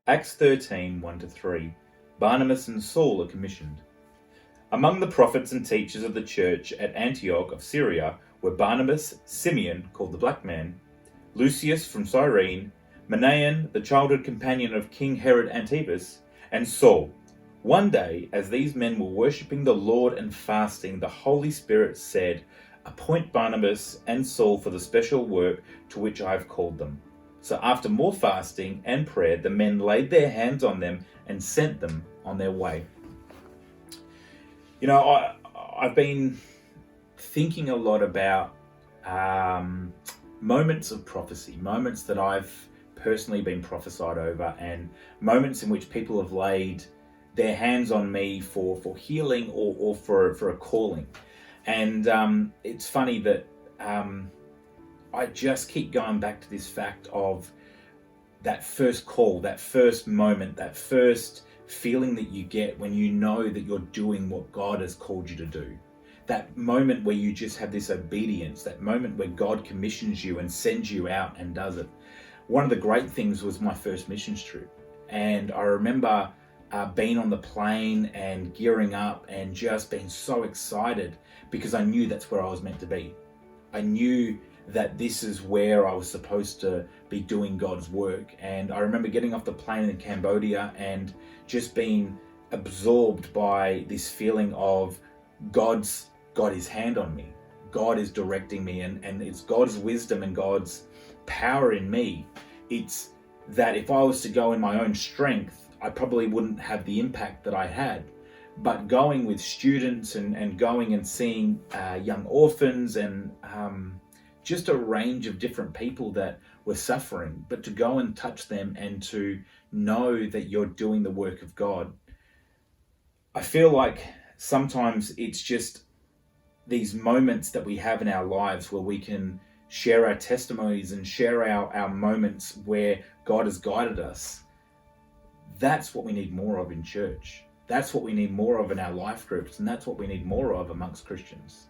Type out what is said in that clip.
Acts 13, 1-3. Barnabas and Saul are commissioned. Among the prophets and teachers of the church at Antioch of Syria were Barnabas, Simeon, called the Black Man, Lucius from Cyrene, Manaen, the childhood companion of King Herod Antipas, and Saul. One day, as these men were worshipping the Lord and fasting, the Holy Spirit said, "Appoint Barnabas and Saul for the special work to which I have called them." So after more fasting and prayer, the men laid their hands on them and sent them on their way. You know, I've been thinking a lot about moments of prophecy, moments that I've personally been prophesied over, and moments in which people have laid their hands on me for healing or for a calling. And it's funny that I just keep going back to this fact of that first call, that first moment, that first feeling that you get when you know that you're doing what God has called you to do. That moment where you just have this obedience, that moment where God commissions you and sends you out and does it. One of the great things was my first missions trip. And I remember being on the plane and gearing up and just being so excited because I knew that's where I was meant to be. I knew that this is where I was supposed to be doing God's work. And I remember getting off the plane in Cambodia and just being absorbed by this feeling of God's got his hand on me. God is directing me, and it's God's wisdom and God's power in me. It's that if I was to go in my own strength, I probably wouldn't have the impact that I had. But going with students and going and seeing young orphans and just a range of different people that were suffering, but to go and touch them and to know that you're doing the work of God. I feel like sometimes it's just these moments that we have in our lives where we can share our testimonies and share our moments where God has guided us. That's what we need more of in church. That's what we need more of in our life groups, and that's what we need more of amongst Christians.